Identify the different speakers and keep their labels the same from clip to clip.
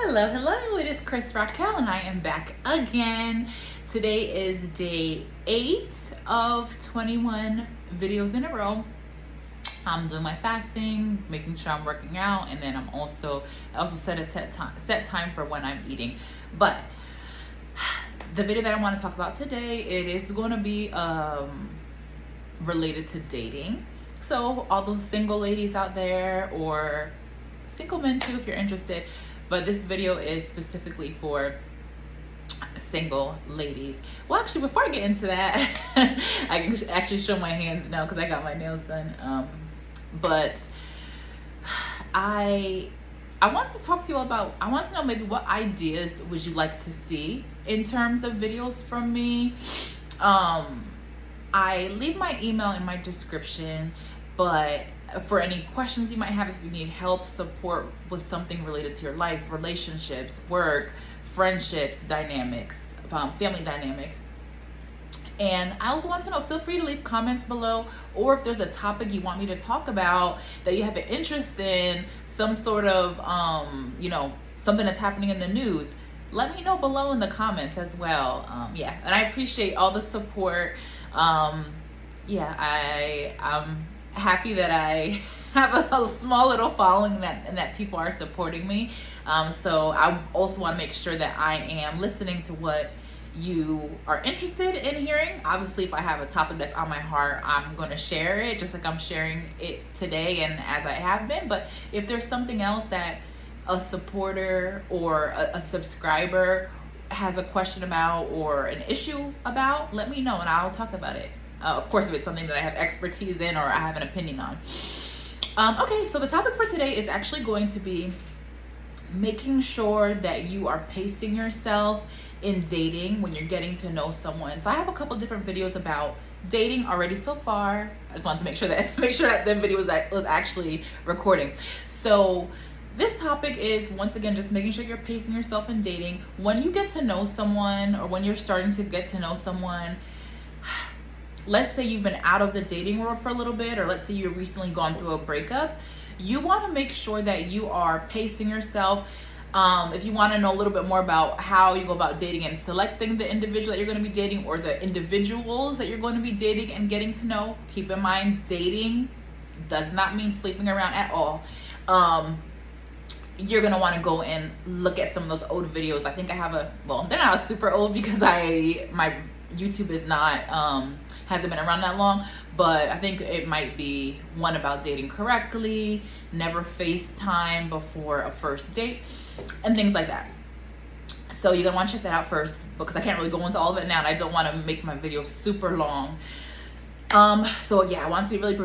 Speaker 1: Hello, hello, it is Krystalracquel and I am back again. Today is day 8 of 21 videos in a row. I'm doing my fasting, making sure I'm working out, and then I also set a set time for when I'm eating. But the video that I want to talk about today, it is going to be related to dating. So all those single ladies out there, or single men too if you're interested, but this video is specifically for single ladies. Well, actually, before I get into that, I can actually show my hands now because I got my nails done. But I wanted to talk to you about, I want to know maybe what ideas would you like to see in terms of videos from me. I leave my email in my description, but for any questions you might have, if you need help, support with something related to your life, relationships, work, friendships, dynamics, family dynamics. And I also want to know, feel free to leave comments below, or if there's a topic you want me to talk about that you have an interest in, some sort of, something that's happening in the news, let me know below in the comments as well. And I appreciate all the support. I'm happy that I have a small little following and that people are supporting me. So I also want to make sure that I am listening to what you are interested in hearing. Obviously, if I have a topic that's on my heart, I'm going to share it, just like I'm sharing it today and as I have been. But if there's something else that a supporter or a subscriber has a question about or an issue about, let me know and I'll talk about it. Of course, if it's something that I have expertise in or I have an opinion on. Okay, so the topic for today is actually going to be making sure that you are pacing yourself in dating when you're getting to know someone. So I have a couple different videos about dating already so far. I just wanted to make sure that the video was actually recording. So this topic is, once again, just making sure you're pacing yourself in dating. When you get to know someone, or when you're starting to get to know someone, let's say you've been out of the dating world for a little bit, or let's say you've recently gone through a breakup, you want to make sure that you are pacing yourself. If you want to know a little bit more about how you go about dating and selecting the individual that you're going to be dating, or the individuals that you're going to be dating and getting to know, keep in mind, dating does not mean sleeping around at all. You're going to want to go and look at some of those old videos. I think I have they're not super old because my YouTube is not, hasn't been around that long, but I think it might be one about dating correctly, never FaceTime before a first date, and things like that. So you're gonna want to check that out first, because I can't really go into all of it now, and I don't want to make my video super long. I want to be really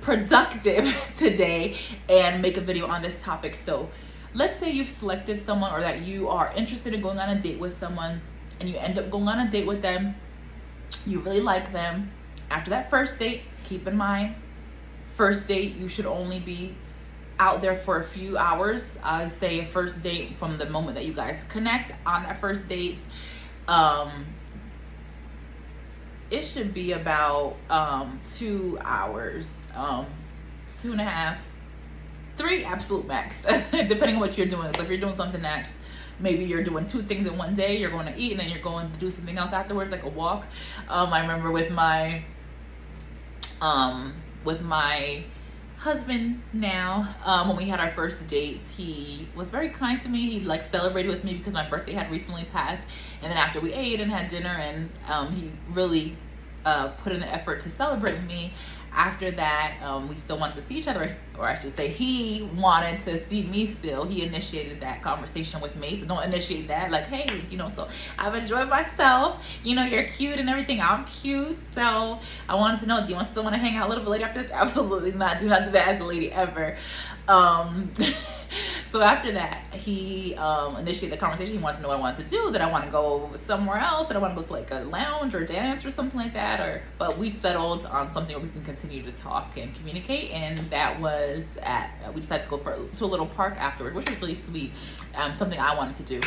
Speaker 1: productive today and make a video on this topic. So let's say you've selected someone, or that you are interested in going on a date with someone, and you end up going on a date with them. You really like them. After that first date, keep in mind, first date, you should only be out there for a few hours. I say a first date from the moment that you guys connect on that first date. It should be about 2 hours, 2.5, 3 absolute max, depending on what you're doing. So if you're doing something that's, maybe you're doing 2 things in one day, you're going to eat and then you're going to do something else afterwards, like a walk. I remember with my husband now, when we had our first dates, he was very kind to me. He celebrated with me because my birthday had recently passed, and then after we ate and had dinner, and he really put in the effort to celebrate with me. After that, we still wanted to see each other, or I should say he wanted to see me still. He initiated that conversation with me. So don't initiate that like, hey, so I've enjoyed myself. You're cute and everything. I'm cute. So I wanted to know, do you still want to hang out a little bit later after this? Absolutely not. Do not do that as a lady ever. So after that, he initiated the conversation. He wanted to know what I wanted to do. Did I want to go somewhere else? Did I want to go to like a lounge or dance or something like that? But we settled on something where we can continue to talk and communicate. And that was we decided to go to a little park afterward, which was really sweet. Something I wanted to do.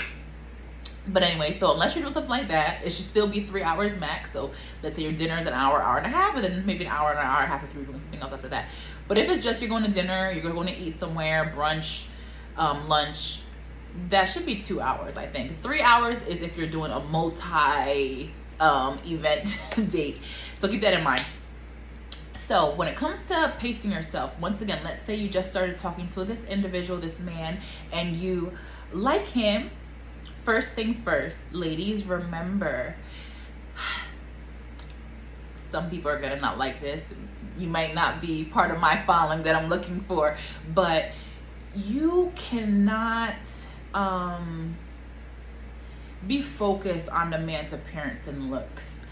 Speaker 1: But anyway, so unless you're doing something like that, it should still be 3 hours max. So let's say your dinner is an hour, hour and a half, and then maybe an hour and a half if you're doing something else after that. But if it's just you're going to dinner, you're going to eat somewhere, brunch, lunch, that should be 2 hours, I think. 3 hours is if you're doing a multi event date. So keep that in mind. So when it comes to pacing yourself, once again, let's say you just started talking to this individual, this man, and you like him. First thing first, ladies, remember, some people are gonna not like this. You might not be part of my following that I'm looking for, but you cannot be focused on the man's appearance and looks.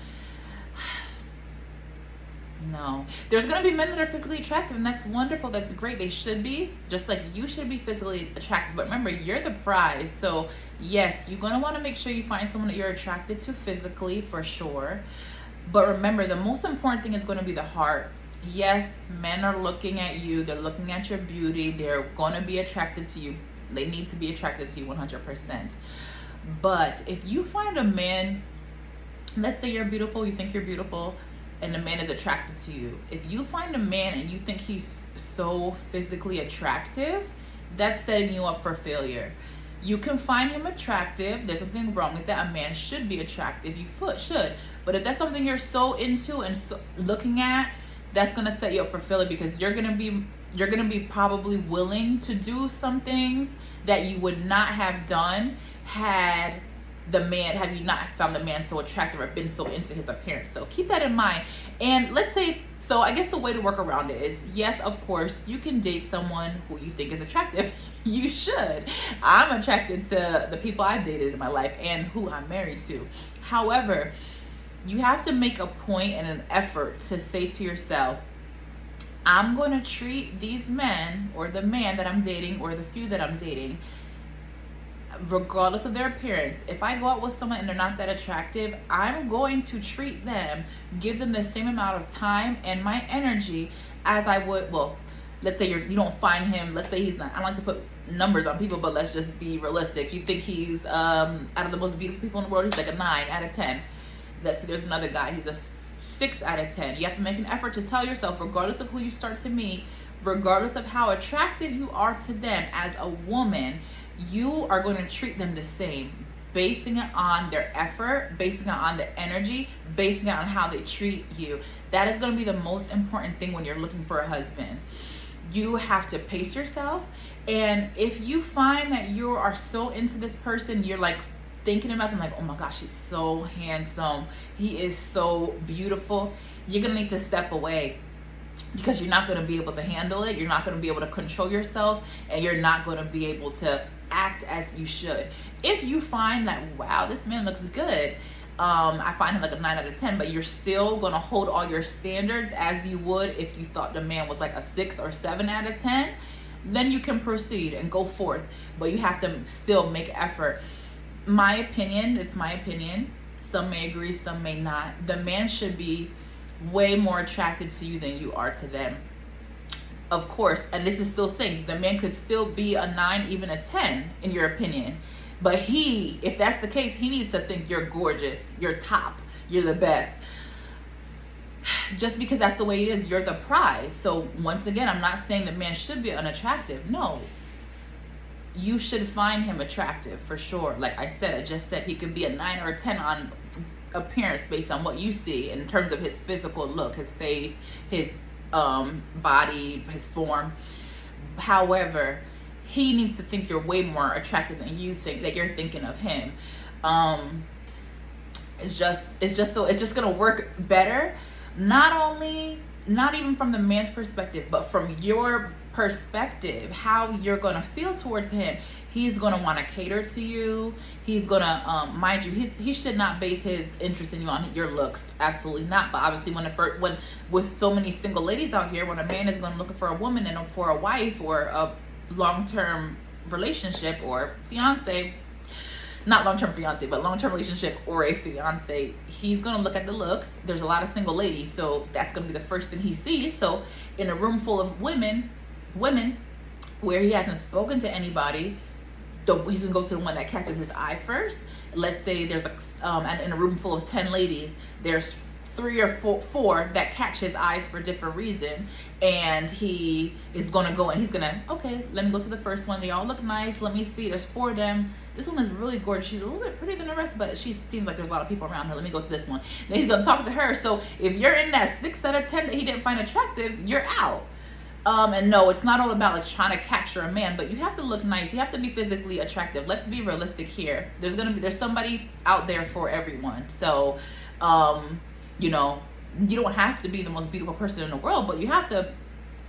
Speaker 1: No. There's going to be men that are physically attractive, and that's wonderful. That's great. They should be, just like you should be physically attractive. But remember, you're the prize. So, yes, you're going to want to make sure you find someone that you're attracted to physically, for sure. But remember, the most important thing is going to be the heart. Yes, men are looking at you. They're looking at your beauty. They're going to be attracted to you. They need to be attracted to you 100%. But if you find a man, let's say you're beautiful, you think you're beautiful, and the man is attracted to you. If you find a man and you think he's so physically attractive, that's setting you up for failure. You can find him attractive. There's something wrong with that. A man should be attractive. You should. But if that's something you're so into and so looking at, that's gonna set you up for failure, because you're gonna be probably willing to do some things that you would not have done had you not found the man so attractive or been so into his appearance. So keep that in mind. And let's say, so I guess the way to work around it is, yes, of course, you can date someone who you think is attractive. You should. I'm attracted to the people I've dated in my life and who I'm married to. However, you have to make a point and an effort to say to yourself, I'm going to treat these men, or the man that I'm dating, or the few that I'm dating, regardless of their appearance. If I go out with someone and they're not that attractive, I'm going to treat them, give them the same amount of time and my energy as I would, well, let's say you don't find him, let's say he's not, I don't like to put numbers on people, but let's just be realistic. You think he's, out of the most beautiful people in the world, he's like a 9 out of 10. Let's say there's another guy, he's a 6 out of 10. You have to make an effort to tell yourself, regardless of who you start to meet, regardless of how attracted you are to them as a woman, you are going to treat them the same, basing it on their effort, basing it on their energy, basing it on how they treat you. That is going to be the most important thing when you're looking for a husband. You have to pace yourself. And if you find that you are so into this person, you're like thinking about them like, oh my gosh, he's so handsome, he is so beautiful, you're going to need to step away, because you're not going to be able to handle it. You're not going to be able to control yourself, and you're not going to be able to act as you should. If you find that, wow, this man looks good, I find him like a 9 out of 10, but you're still going to hold all your standards as you would if you thought the man was like a 6 or 7 out of 10, then you can proceed and go forth. But you have to still make effort. My opinion, it's my opinion. Some may agree, some may not. The man should be way more attracted to you than you are to them. Of course, and this is still saying the man could still be a 9, even a 10 in your opinion. But if that's the case, he needs to think you're gorgeous, you're top, you're the best. Just because that's the way it is, you're the prize. So once again, I'm not saying the man should be unattractive. No. You should find him attractive for sure. Like I just said, he could be a 9 or a 10 on appearance based on what you see in terms of his physical look, his face, his body, his form. However, he needs to think you're way more attractive than you think, that you're thinking of him. It's just gonna work better. Not even from the man's perspective, but from your perspective, how you're gonna feel towards him. He's gonna want to cater to you. He's gonna mind you, he should not base his interest in you on your looks. Absolutely not. But obviously, when with so many single ladies out here, when a man is going looking for a woman and for a wife or a long-term relationship or fiance, not long-term fiance, but long-term relationship or a fiance, he's gonna look at the looks. There's a lot of single ladies, so that's gonna be the first thing he sees. So in a room full of women where he hasn't spoken to anybody, he's gonna go to the one that catches his eye first. Let's say there's in a room full of 10 ladies, there's three or four that catch his eyes for different reason, and he is gonna go and he's gonna, okay, let me go to the first one. They all look nice. Let me see. There's 4 of them. This one is really gorgeous. She's a little bit prettier than the rest, but she seems like there's a lot of people around her. Let me go to this one. Then he's gonna talk to her. So if you're in that 6 out of 10 that he didn't find attractive, you're out. And no, it's not all about like trying to capture a man, but you have to look nice. You have to be physically attractive. Let's be realistic here. There's somebody out there for everyone. So, you know, you don't have to be the most beautiful person in the world, but you have to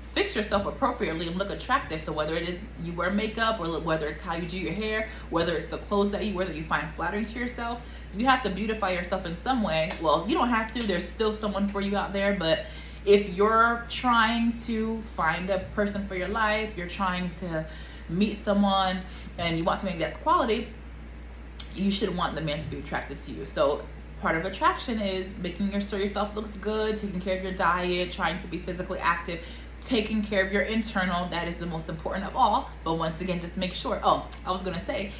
Speaker 1: fix yourself appropriately and look attractive. So whether it is you wear makeup, or whether it's how you do your hair, whether it's the clothes that you wear that you find flattering to yourself, you have to beautify yourself in some way. Well, you don't have to. There's still someone for you out there, but if you're trying to find a person for your life, you're trying to meet someone, and you want something that's quality, you should want the man to be attracted to you. So part of attraction is making sure yourself looks good, taking care of your diet, trying to be physically active, taking care of your internal. That is the most important of all. But once again, just make sure. Oh, I was going to say,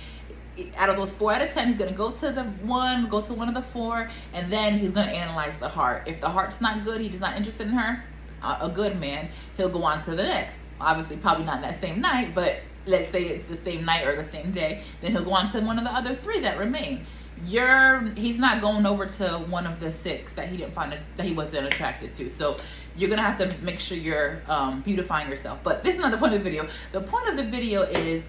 Speaker 1: out of those 4 out of 10, he's going to go to one of the 4, and then he's going to analyze the heart. If the heart's not good, he's not interested in her, a good man, he'll go on to the next. Obviously, probably not that same night, but let's say it's the same night or the same day, then he'll go on to one of the other 3 that remain. He's not going over to one of the 6 that he didn't find that he wasn't attracted to. So you're gonna have to make sure you're beautifying yourself. But this is not the point of the video. The point of the video is,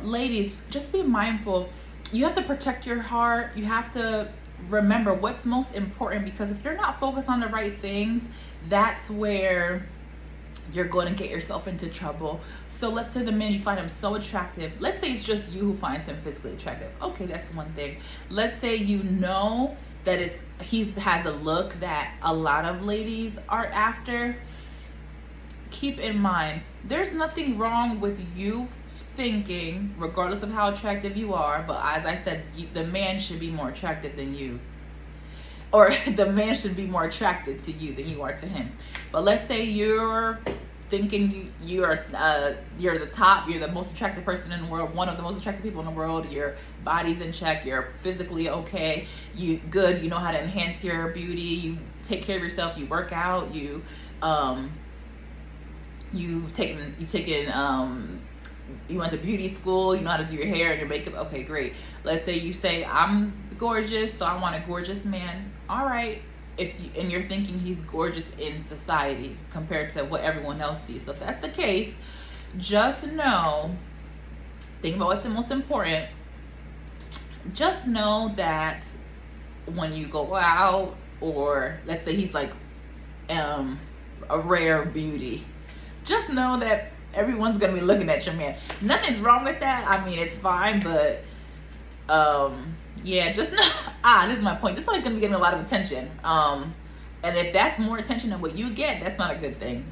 Speaker 1: ladies, just be mindful. You have to protect your heart. You have to remember what's most important, because if you're not focused on the right things, that's where you're going to get yourself into trouble. So let's say the man, you find him so attractive. Let's say it's just you who finds him physically attractive. Okay, that's one thing. Let's say you know that he has a look that a lot of ladies are after. Keep in mind, there's nothing wrong with you thinking, regardless of how attractive you are, but as I said, the man should be more attractive than you. Or the man should be more attracted to you than you are to him. But let's say you're thinking you're the top, you're the most attractive person in the world, one of the most attractive people in the world, your body's in check, you're physically okay, you know how to enhance your beauty, you take care of yourself, you work out, you've taken you went to beauty school, you know how to do your hair and your makeup. Okay, great. Let's say you say, I'm gorgeous, so I want a gorgeous man. All right. And you're thinking he's gorgeous in society compared to what everyone else sees. So if that's the case, just know, think about what's the most important. Just know that when you go out, or let's say he's like a rare beauty, just know that everyone's gonna be looking at your man. Nothing's wrong with that. I mean, it's fine, but yeah, just know, this is my point. Just know he's gonna be getting a lot of attention. And if that's more attention than what you get, that's not a good thing.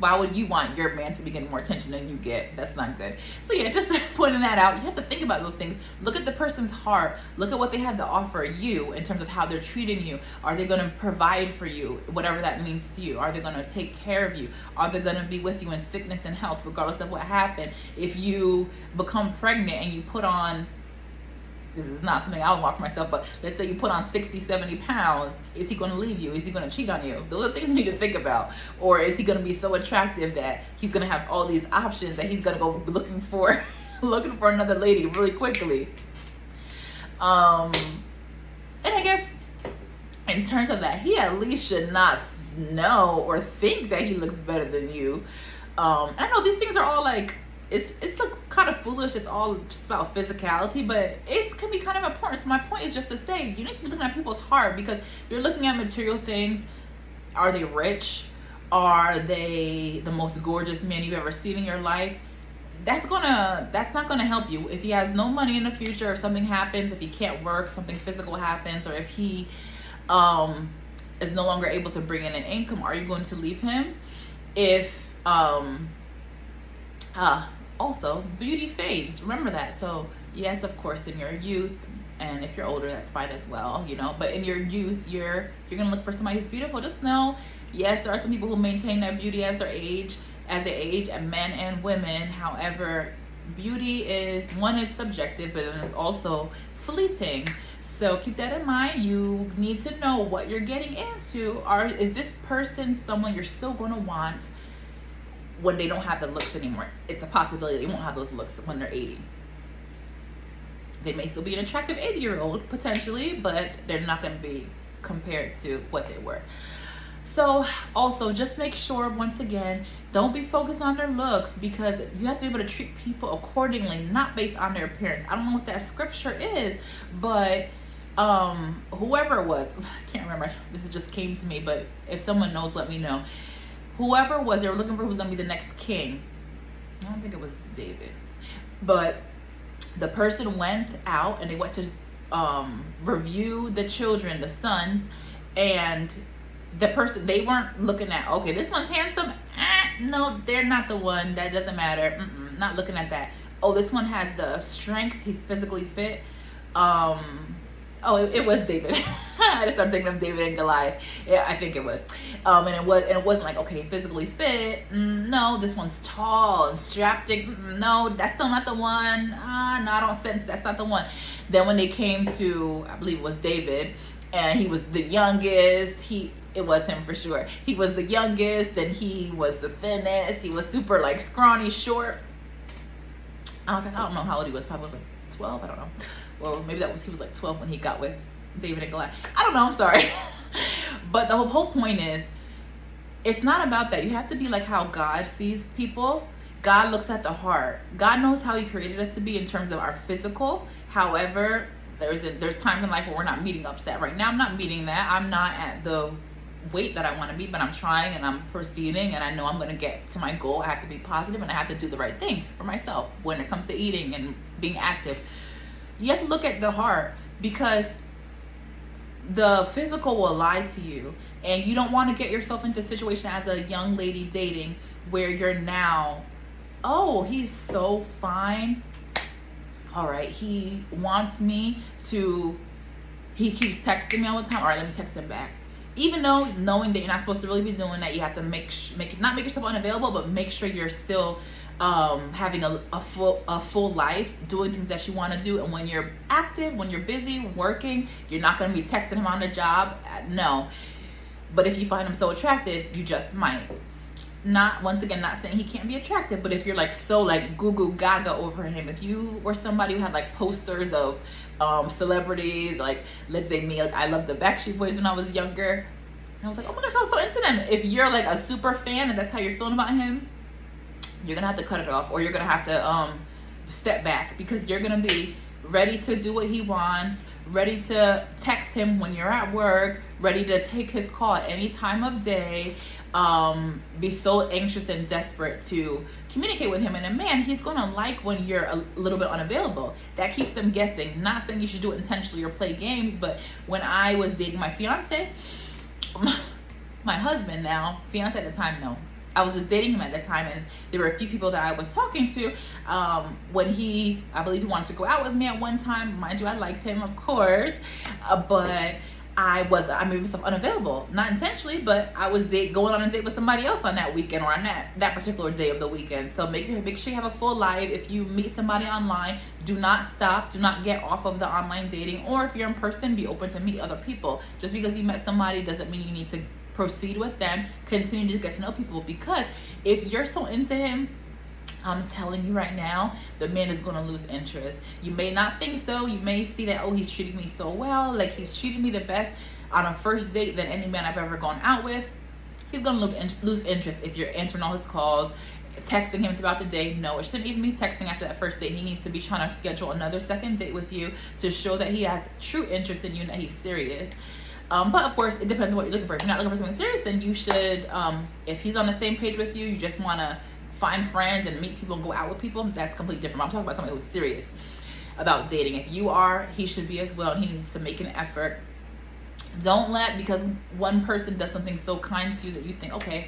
Speaker 1: Why would you want your man to be getting more attention than you get? That's not good. So yeah, just pointing that out. You have to think about those things. Look at the person's heart. Look at what they have to offer you in terms of how they're treating you. Are they going to provide for you, whatever that means to you? Are they going to take care of you? Are they going to be with you in sickness and health, regardless of what happened? If you become pregnant and you put on, this is not something I would want for myself, but let's say you put on 60, 70 pounds, is he going to leave you? Is he going to cheat on you? Those are things you need to think about. Or is he going to be so attractive that he's going to have all these options that he's going to go looking for another lady really quickly? And I guess in terms of that, he at least should not know or think that he looks better than you. I know these things are all like, it's like kind of foolish. It's all just about physicality, but it can be kind of important. So my point is just to say, you need to be looking at people's heart, because you're looking at material things. Are they rich? Are they the most gorgeous man you've ever seen in your life? That's not gonna help you. If he has no money in the future, if something happens, if he can't work, something physical happens, or if he is no longer able to bring in an income, are you going to leave him? If also, beauty fades. Remember that. So yes, of course, in your youth, and if you're older, that's fine as well, you know. But in your youth, if you're gonna look for somebody who's beautiful, just know, yes, there are some people who maintain their beauty as they age, and men and women. However, beauty is, one, it's subjective, but then it's also fleeting. So keep that in mind. You need to know what you're getting into. Is this person someone you're still going to want when they don't have the looks anymore? It's a possibility they won't have those looks when they're 80. They may still be an attractive 80-year-old potentially, but they're not going to be compared to what they were. So also just make sure, once again, don't be focused on their looks, because you have to be able to treat people accordingly, not based on their appearance. I don't know what that scripture is, but whoever it was, I can't remember, this just came to me, but if someone knows, let me know. Whoever it was, they were looking for who was going to be the next king. I don't think it was David, but the person went out and they went to review the children, the sons, and the person, they weren't looking at, okay, this one's handsome. No, they're not the one. That doesn't matter. Not looking at that. Oh, this one has the strength. He's physically fit. It was David. I just started thinking of David and Goliath. Yeah, I think it was. And it wasn't like, okay, physically fit. No, this one's tall and strapped. No, that's still not the one. No, I don't sense that's not the one. Then when they came to, I believe it was David, and he was the youngest. It was him for sure. He was the youngest, and he was the thinnest. He was super like scrawny, short. I don't know how old he was. Probably was like 12. I don't know. Well, maybe he was like 12 when he got with David and Goliath. I don't know. I'm sorry. But the whole point is, it's not about that. You have to be like how God sees people. God looks at the heart. God knows how He created us to be in terms of our physical. However, there's times in life where we're not meeting up to that. Right now, I'm not meeting that. I'm not at the weight that I want to be, but I'm trying and I'm proceeding, and I know I'm going to get to my goal. I have to be positive, and I have to do the right thing for myself when it comes to eating and being active. You have to look at the heart, because the physical will lie to you, and you don't want to get yourself into a situation as a young lady dating where you're now, oh, he's so fine. All right, he wants me to, he keeps texting me all the time. All right, let me text him back. Even though knowing that you're not supposed to really be doing that, you have to not make yourself unavailable, but make sure you're still having a full life, doing things that you want to do. And when you're active, when you're busy working, you're not going to be texting him on the job. No. But if you find him so attractive, you just might. Not saying he can't be attractive, but if you're like so like goo goo gaga over him, if you were somebody who had like posters of celebrities, like let's say me, like I loved the Backstreet Boys when I was younger. I was like, oh my gosh, I was so into them. If you're like a super fan and that's how you're feeling about him, you're gonna have to cut it off, or you're gonna have to step back, because you're gonna be ready to do what he wants, ready to text him when you're at work, ready to take his call at any time of day, be so anxious and desperate to communicate with him. And a man, he's gonna like when you're a little bit unavailable. That keeps them guessing. Not saying you should do it intentionally or play games, but when I was dating my fiance, my husband now, fiance at the time, no, I was just dating him at the time, and there were a few people that I was talking to when I believe he wanted to go out with me at one time. Mind you, I liked him, of course, but I made myself unavailable, not intentionally, but I was going on a date with somebody else on that weekend, or on that particular day of the weekend. So make sure you have a full life. If you meet somebody online, do not stop, do not get off of the online dating, or if you're in person, be open to meet other people. Just because you met somebody doesn't mean you need to proceed with them. Continue to get to know people, because if you're so into him, I'm telling you right now, the man is going to lose interest. You may not think so. You may see that, oh, he's treating me so well, like he's treating me the best on a first date than any man I've ever gone out with. He's going to lose interest if you're answering all his calls, texting him throughout the day. No, it shouldn't even be texting after that first date. He needs to be trying to schedule another second date with you to show that he has true interest in you and that he's serious. But of course, it depends on what you're looking for. If you're not looking for something serious, then you should, if he's on the same page with you, you just want to find friends and meet people and go out with people, that's completely different. I'm talking about somebody who's serious about dating. If you are, he should be as well, and he needs to make an effort. Don't let, because one person does something so kind to you that you think, okay,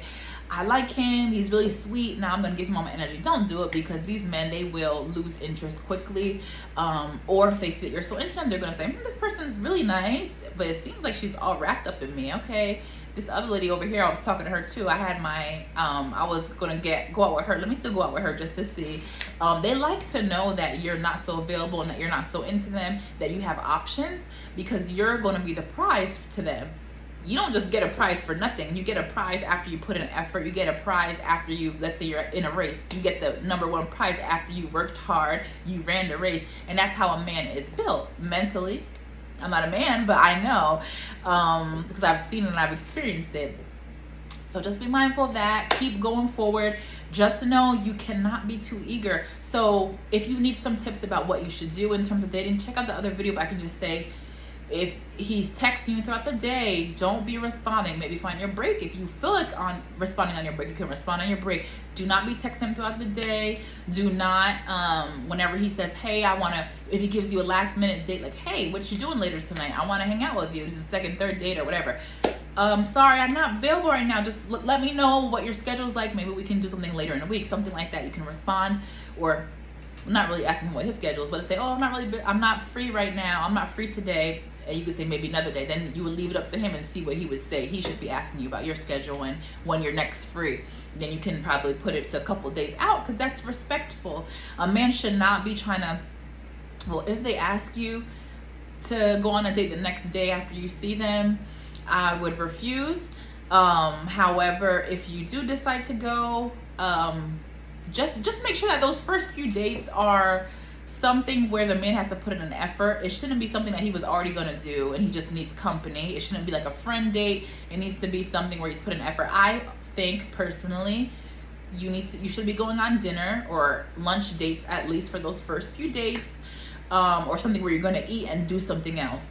Speaker 1: I like him, he's really sweet, now I'm going to give him all my energy. Don't do it, because these men, they will lose interest quickly. Or if they see that you're so into them, they're going to say, this person's really nice, but it seems like she's all wrapped up in me. Okay, this other lady over here, I was talking to her too. I had my, I was gonna go out with her. Let me still go out with her just to see. They like to know that you're not so available and that you're not so into them, that you have options, because you're gonna be the prize to them. You don't just get a prize for nothing. You get a prize after you put in effort. You get a prize after you, let's say you're in a race. You get the #1 prize after you worked hard, you ran the race. And that's how a man is built mentally. I'm not a man, but I know, because I've seen it and I've experienced it. So just be mindful of that. Keep going forward. Just know you cannot be too eager. So if you need some tips about what you should do in terms of dating, check out the other video. But I can just say, if he's texting you throughout the day, don't be responding. Maybe find your break. If you feel like responding on your break, you can respond on your break. Do not be texting him throughout the day. Do not, whenever he says, hey, if he gives you a last minute date, like, hey, what you doing later tonight? I want to hang out with you. This is the second, third date or whatever. Sorry, I'm not available right now. Just let me know what your schedule's like. Maybe we can do something later in the week, something like that. You can respond, or not really asking him what his schedule is, but say, oh, I'm not free right now. I'm not free today. And you could say maybe another day. Then you would leave it up to him and see what he would say. He should be asking you about your schedule and when you're next free. Then you can probably put it to a couple of days out, because that's respectful. A man should not be trying to, well, if they ask you to go on a date the next day after you see them, I would refuse. However, if you do decide to go, just make sure that those first few dates are something where the man has to put in an effort. It shouldn't be something that he was already going to do and he just needs company. It shouldn't be like a friend date. It needs to be something where he's put in effort. I think personally, you should be going on dinner or lunch dates at least for those first few dates, or something where you're going to eat and do something else.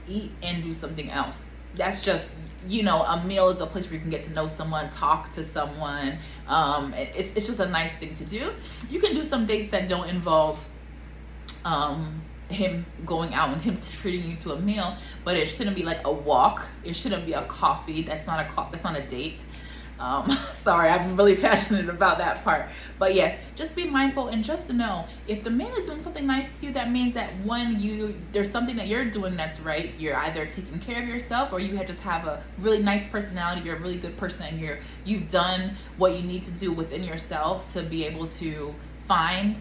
Speaker 1: That's just, a meal is a place where you can get to know someone, talk to someone. It's just a nice thing to do. You can do some dates that don't involve him going out and him treating you to a meal, but it shouldn't be like a walk. It shouldn't be a coffee. That's not a date. Sorry, I'm really passionate about that part. But yes, just be mindful and just know, if the man is doing something nice to you, that means that there's something that you're doing that's right. You're either taking care of yourself, or you just have a really nice personality. You're a really good person, and you've done what you need to do within yourself to be able to find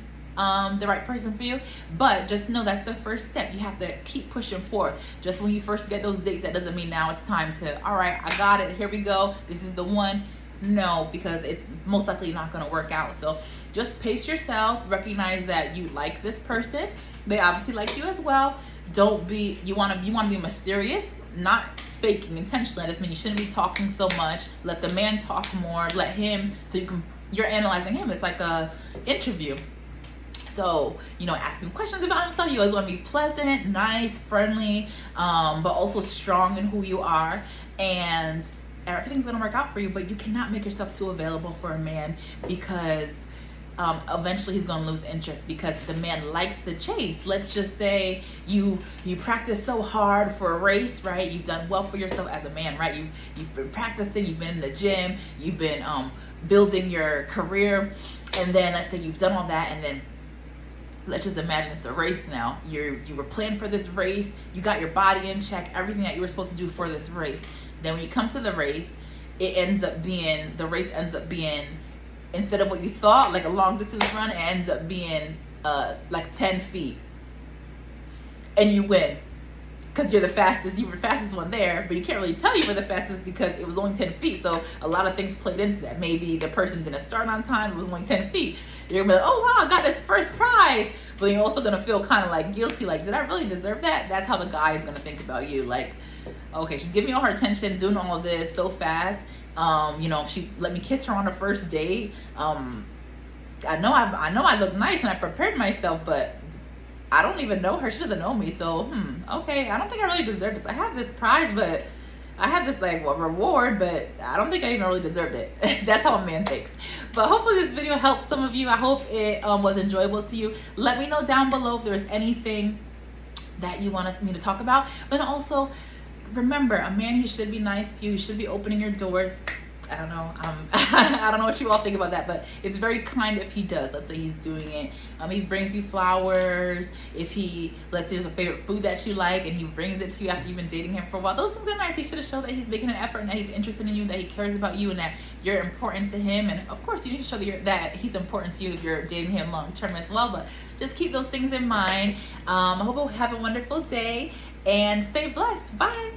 Speaker 1: the right person for you. But just know that's the first step. You have to keep pushing forward. Just when you first get those dates, that doesn't mean now it's time to, all right, I got it, here we go, this is the one. No, because it's most likely not going to work out. So just pace yourself. Recognize that you like this person. They obviously like you as well. You want to be mysterious, not faking intentionally. That doesn't mean you shouldn't be talking so much. Let the man talk more. Let him, so you're analyzing him. It's like a interview. So, asking questions about himself. You always want to be pleasant, nice, friendly, but also strong in who you are. And everything's going to work out for you, but you cannot make yourself too available for a man, because eventually he's going to lose interest, because the man likes the chase. Let's just say you practice so hard for a race, right? You've done well for yourself as a man, right? You've been practicing, you've been in the gym, you've been building your career, and then let's say you've done all that, and then let's just imagine it's a race now. You were planned for this race. You got your body in check, everything that you were supposed to do for this race. Then when you come to the race, the race ends up being, instead of what you thought, like a long distance run, it ends up being like 10 feet. And you win. Because you were the fastest one there, but you can't really tell you were the fastest because it was only 10 feet. So a lot of things played into that. Maybe the person didn't start on time, it was only 10 feet. You're gonna be like, oh wow, I got this first prize. But you're also gonna feel kind of like guilty, like, did I really deserve that? That's how the guy is gonna think about you. Like, okay, she's giving me all her attention, doing all of this so fast. She let me kiss her on the first date. I know I look nice and I prepared myself, but I don't even know her. She doesn't know me. So, okay, I don't think I really deserve this. I have this prize, but I have this reward, but I don't think I even really deserved it. That's how a man thinks. But hopefully this video helped some of you. I hope it was enjoyable to you. Let me know down below if there's anything that you wanted me to talk about. But also, remember, a man, he should be nice to you. He should be opening your doors. I don't know. I don't know what you all think about that, but it's very kind if he does. Let's say he's doing it. He brings you flowers. If he, let's say there's a favorite food that you like and he brings it to you after you've been dating him for a while, those things are nice. He should have shown that he's making an effort and that he's interested in you, that he cares about you, and that you're important to him. And of course, you need to show that he's important to you if you're dating him long term as well. But just keep those things in mind. I hope you have a wonderful day and stay blessed. Bye.